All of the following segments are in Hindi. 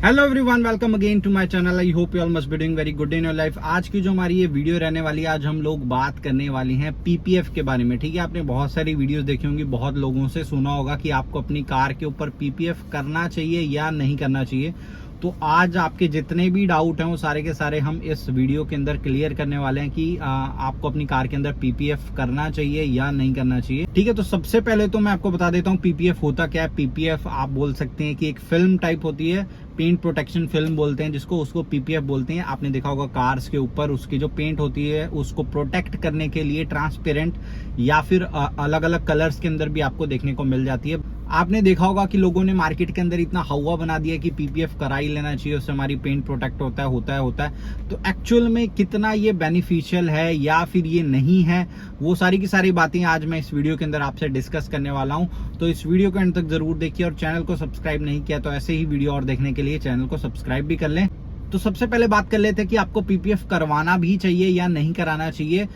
Hello everyone, welcome again to my channel. I hope you all must be doing very good in your life. आज की जो हमारी ये वीडियो रहने वाली है, आज हम लोग बात करने वाले हैं पीपीएफ के बारे में। ठीक है, आपने बहुत सारी वीडियोस देखी होंगी, बहुत लोगों से सुना होगा कि आपको अपनी कार के ऊपर पीपीएफ करना चाहिए या नहीं करना चाहिए। तो आज आपके जितने भी डाउट हैं वो सारे के सारे हम इस वीडियो के अंदर क्लियर करने वाले हैं कि आपको अपनी कार के अंदर पीपीएफ करना चाहिए या नहीं करना चाहिए। ठीक है, तो सबसे पहले तो मैं आपको बता देता हूँ पीपीएफ होता क्या है। पीपीएफ आप बोल सकते हैं कि एक फिल्म टाइप होती है, पेंट प्रोटेक्शन फिल्म बोलते हैं जिसको, उसको पीपीएफ बोलते हैं। आपने देखा होगा कार्स के ऊपर उसकी जो पेंट होती है उसको प्रोटेक्ट करने के लिए ट्रांसपेरेंट या फिर अलग अलग कलर्स के अंदर भी आपको देखने को मिल जाती है। आपने देखा होगा कि लोगों ने मार्केट के अंदर इतना हवा बना दिया कि पीपीएफ करा ही लेना चाहिए, उससे हमारी पेंट प्रोटेक्ट होता है। तो एक्चुअल में कितना ये बेनिफिशियल है या फिर ये नहीं है, वो सारी की सारी बातें आज मैं इस वीडियो के अंदर आपसे डिस्कस करने वाला हूं। तो इस वीडियो को एंड तक जरूर देखिए, और चैनल को सब्सक्राइब नहीं किया तो ऐसे ही वीडियो और देखने के लिए चैनल को सब्सक्राइब भी कर लें। तो सबसे पहले बात कर लेते हैं कि आपको पीपीएफ करवाना भी चाहिए या नहीं कराना चाहिए।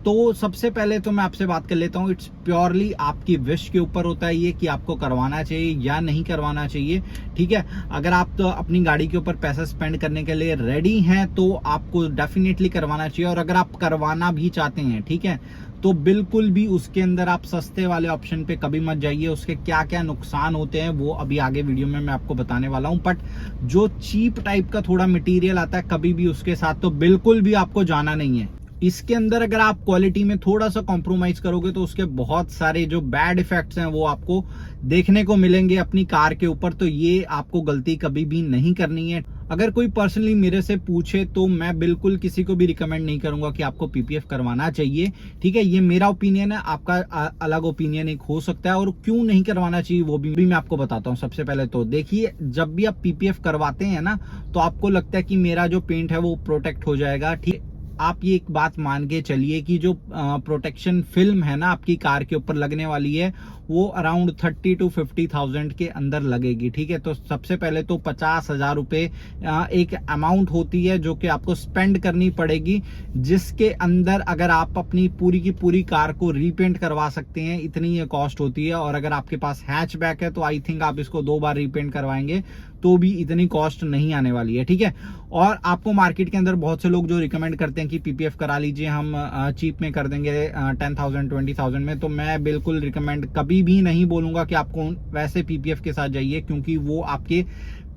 तो सबसे पहले तो मैं आपसे बात कर लेता हूँ, इट्स प्योरली आपकी विश के ऊपर होता है ये कि आपको करवाना चाहिए या नहीं करवाना चाहिए। ठीक है, अगर आप तो अपनी गाड़ी के ऊपर पैसा स्पेंड करने के लिए रेडी हैं तो आपको डेफिनेटली करवाना चाहिए। और अगर आप करवाना भी चाहते हैं, ठीक है, तो बिल्कुल भी उसके अंदर आप सस्ते वाले ऑप्शन पे कभी मत जाइए। उसके क्या क्या नुकसान होते हैं वो अभी आगे वीडियो में मैं आपको बताने वाला हूं। बट जो चीप टाइप का थोड़ा मटेरियल आता है, कभी भी उसके साथ तो बिल्कुल भी आपको जाना नहीं है। इसके अंदर अगर आप क्वालिटी में थोड़ा सा कॉम्प्रोमाइज करोगे तो उसके बहुत सारे जो बैड इफेक्ट्स हैं वो आपको देखने को मिलेंगे अपनी कार के ऊपर। तो ये आपको गलती कभी भी नहीं करनी है। अगर कोई पर्सनली मेरे से पूछे तो मैं बिल्कुल किसी को भी रिकमेंड नहीं करूंगा कि आपको पीपीएफ करवाना चाहिए। ठीक है, ये मेरा ओपिनियन है, आपका अलग ओपिनियन एक हो सकता है। और क्यों नहीं करवाना चाहिए वो भी मैं आपको बताता हूँ। सबसे पहले तो देखिए, जब भी आप पीपीएफ करवाते हैं ना, तो आपको लगता है कि मेरा जो पेंट है वो प्रोटेक्ट हो जाएगा। ठीक, आप ये एक बात मान के चलिए कि जो प्रोटेक्शन फिल्म है ना आपकी कार के ऊपर लगने वाली है, वो अराउंड 30 to 50,000 के अंदर लगेगी। ठीक है, तो सबसे पहले तो 50,000 रुपए एक अमाउंट होती है जो कि आपको स्पेंड करनी पड़ेगी, जिसके अंदर अगर आप अपनी पूरी की पूरी कार को रीपेंट करवा सकते हैं, इतनी ये कॉस्ट होती है। और अगर आपके पास हैचबैक है तो आई थिंक आप इसको 2 बार रीपेंट करवाएंगे तो भी इतनी कॉस्ट नहीं आने वाली है। ठीक है, और आपको मार्केट के अंदर बहुत से लोग जो रिकमेंड करते हैं कि पीपीएफ करा लीजिए, हम चीप में कर देंगे 10,000 20,000 में, तो मैं बिल्कुल रिकमेंड कभी भी नहीं बोलूंगा कि आपको वैसे पीपीएफ के साथ जाइए, क्योंकि वो आपके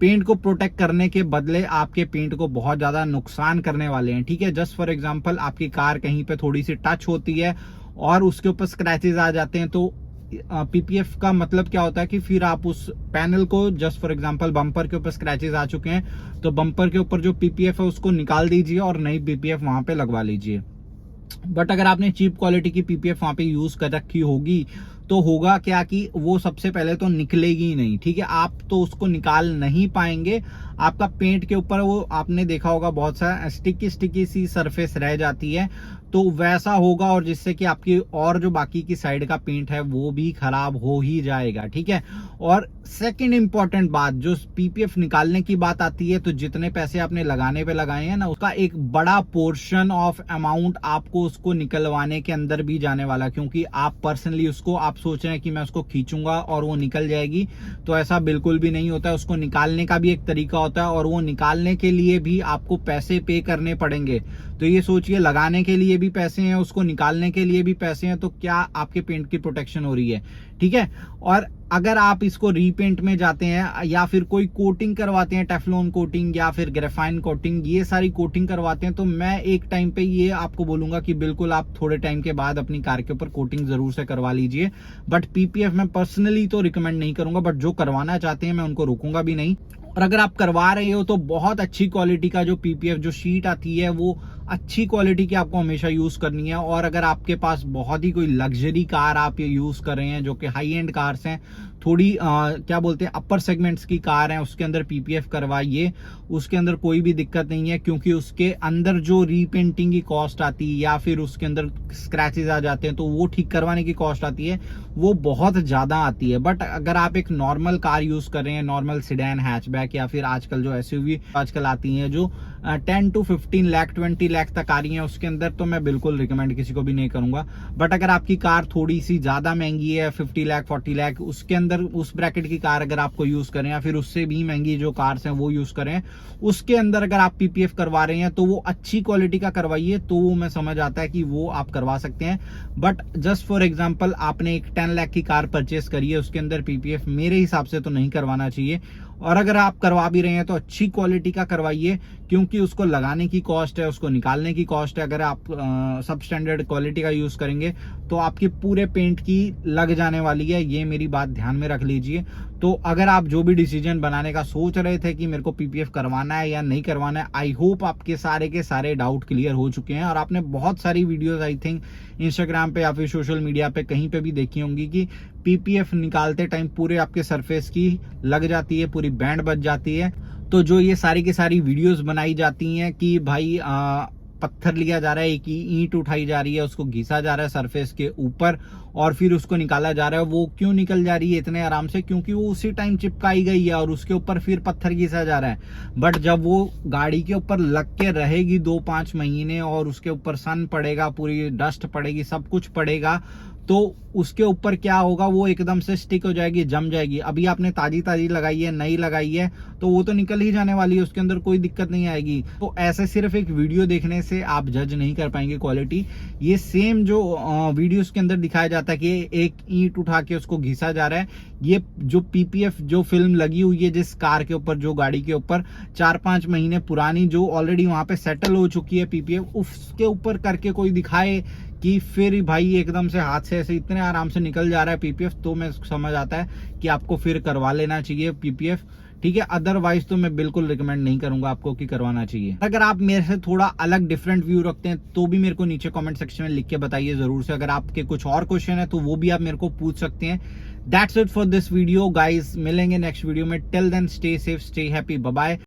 पेंट को प्रोटेक्ट करने के बदले आपके पेंट को बहुत ज्यादा नुकसान करने वाले हैं। ठीक है, जस्ट फॉर एग्जांपल आपकी कार कहीं पे थोड़ी सी टच होती है और उसके ऊपर स्क्रैचेस आ जाते हैं, तो पीपीएफ का मतलब क्या होता है कि फिर आप उस पैनल को, जस्ट फॉर एग्जांपल बम्पर के ऊपर स्क्रैचेस आ चुके हैं तो बम्पर के ऊपर जो पीपीएफ है उसको निकाल दीजिए और नई पीपीएफ वहां पे लगवा लीजिए। बट अगर आपने चीप क्वालिटी की पीपीएफ वहां पे यूज कर रखी होगी तो होगा क्या कि वो सबसे पहले तो निकलेगी ही नहीं। ठीक है, आप तो उसको निकाल नहीं पाएंगे। आपका पेंट के ऊपर वो आपने देखा होगा बहुत सारा स्टिकी सी सरफेस रह जाती है, तो वैसा होगा, और जिससे कि आपकी और जो बाकी की साइड का पेंट है वो भी खराब हो ही जाएगा। ठीक है, और सेकंड इंपॉर्टेंट बात, जो पीपीएफ निकालने की बात आती है, तो जितने पैसे आपने लगाने पे लगाए हैं ना, उसका एक बड़ा पोर्शन ऑफ अमाउंट आपको उसको निकलवाने के अंदर भी जाने वाला, क्योंकि आप पर्सनली उसको आप सोच रहे हैं कि मैं उसको खींचूंगा और वो निकल जाएगी, तो ऐसा बिल्कुल भी नहीं होता है। उसको निकालने का भी एक तरीका होता है, और वो निकालने के लिए भी आपको पैसे पे करने पड़ेंगे। तो ये सोचिए, लगाने के लिए भी पैसे हैं, उसको निकालने के लिए भी पैसे हैं, तो क्या आपके पेंट की प्रोटेक्शन हो रही है। ठीक है, और अगर आप इसको रीपेंट में जाते हैं या फिर कोई कोटिंग करवाते हैं, टेफ्लॉन कोटिंग या फिर ग्रेफाइन कोटिंग, ये सारी कोटिंग करवाते हैं, तो मैं एक टाइम पे ये आपको बोलूंगा कि बिल्कुल आप थोड़े टाइम के बाद अपनी कार के ऊपर कोटिंग जरूर से करवा लीजिए। बट पीपीएफ मैं पर्सनली तो रिकमेंड नहीं करूंगा, बट जो करवाना चाहते हैं मैं उनको रोकूंगा भी नहीं। और अगर आप करवा रहे हो तो बहुत अच्छी क्वालिटी का जो पीपीएफ जो शीट आती है वो अच्छी क्वालिटी की आपको हमेशा यूज करनी है। और अगर आपके पास बहुत ही कोई लग्जरी कार आप ये यूज कर रहे हैं, जो कि हाई एंड कार्स हैं, थोड़ी क्या बोलते हैं अपर सेगमेंट्स की कार है, उसके अंदर पीपीएफ करवाइए, उसके अंदर कोई भी दिक्कत नहीं है। क्योंकि उसके अंदर जो रीपेंटिंग की कॉस्ट आती है या फिर उसके अंदर स्क्रैचेस आ जाते हैं तो वो ठीक करवाने की कॉस्ट आती है, वो बहुत ज्यादा आती है। बट अगर आप एक नॉर्मल कार यूज कर रहे हैं, नॉर्मल सेडान, हैचबैक या फिर आजकल जो एसयूवी आजकल आती हैं जो 10 to 15 लाख 20 लाख तक आ रही है, उसके अंदर तो मैं बिल्कुल रिकमेंड किसी को भी नहीं करूंगा। बट अगर आपकी कार थोड़ी सी ज्यादा महंगी है, 50 लाख 40 लाख, उसके अंदर अंदर उस ब्रैकेट की कार अगर आपको यूज करें या फिर उससे भी महंगी जो कार्स हैं वो यूज करें, उसके अंदर अगर आप पीपीएफ करवा रहे हैं तो वो अच्छी क्वालिटी का करवाइए, तो वो मैं समझ आता है कि वो आप करवा सकते हैं। बट जस्ट फॉर एग्जांपल आपने एक 10 लाख की कार परचेस करी है, उसके अंदर पीपीएफ मेरे हिसाब से तो नहीं करवाना चाहिए। और अगर आप करवा भी रहे हैं तो अच्छी क्वालिटी का करवाइए, क्योंकि उसको लगाने की कॉस्ट है, उसको निकालने की कॉस्ट है। अगर आप सब स्टैंडर्ड क्वालिटी का यूज करेंगे तो आपकी पूरे पेंट की लग जाने वाली है, ये मेरी बात ध्यान में रख लीजिए। तो अगर आप जो भी डिसीजन बनाने का सोच रहे थे कि मेरे को पीपीएफ करवाना है या नहीं करवाना है, आई होप आपके सारे के सारे डाउट क्लियर हो चुके हैं। और आपने बहुत सारी वीडियोस आई थिंक इंस्टाग्राम पे या फिर सोशल मीडिया पे कहीं पे भी देखी होंगी कि पीपीएफ निकालते टाइम पूरे आपके सरफेस की लग जाती है, पूरी बैंड बच जाती है। तो जो ये सारी की सारी वीडियोस बनाई जाती हैं कि भाई पत्थर लिया जा रहा है, एक ईंट उठाई जा रही है, उसको घिसा जा रहा है सरफेस के ऊपर और फिर उसको निकाला जा रहा है, वो क्यों निकल जा रही है इतने आराम से? क्योंकि वो उसी टाइम चिपकाई गई है और उसके ऊपर फिर पत्थर घिसा जा रहा है। बट जब वो गाड़ी के ऊपर लग के रहेगी 2-5 महीने और उसके ऊपर सन पड़ेगा, पूरी डस्ट पड़ेगी, सब कुछ पड़ेगा, तो उसके ऊपर क्या होगा, वो एकदम से स्टिक हो जाएगी, जम जाएगी। अभी आपने ताजी ताजी लगाई है, नई लगाई है, तो वो तो निकल ही जाने वाली है, उसके अंदर कोई दिक्कत नहीं आएगी। तो ऐसे सिर्फ एक वीडियो देखने से आप जज नहीं कर पाएंगे क्वालिटी। ये सेम जो वीडियोस के अंदर दिखाया जाता है कि एक ईंट उठा के उसको घिसा जा रहा है, ये जो पीपीएफ जो फिल्म लगी हुई है जिस कार के ऊपर, जो गाड़ी के ऊपर 4-5 महीने पुरानी, जो ऑलरेडी वहां पे सेटल हो चुकी है पीपीएफ, उसके ऊपर करके कोई दिखाए कि फिर भाई एकदम से हाथ से ऐसे इतने आराम से निकल जा रहा है पीपीएफ, तो मैं समझ आता है कि आपको फिर करवा लेना चाहिए पीपीएफ, ठीक है। अदरवाइज तो मैं बिल्कुल रिकमेंड नहीं करूंगा आपको कि करवाना चाहिए। अगर आप मेरे से थोड़ा अलग डिफरेंट व्यू रखते हैं तो भी मेरे को नीचे कमेंट सेक्शन में लिख के बताइए जरूर से। अगर आपके कुछ और क्वेश्चन है तो वो भी आप मेरे को पूछ सकते हैं। That's it for this video guys, मिलेंगे नेक्स्ट वीडियो में। Till then stay safe, stay happy, bye bye.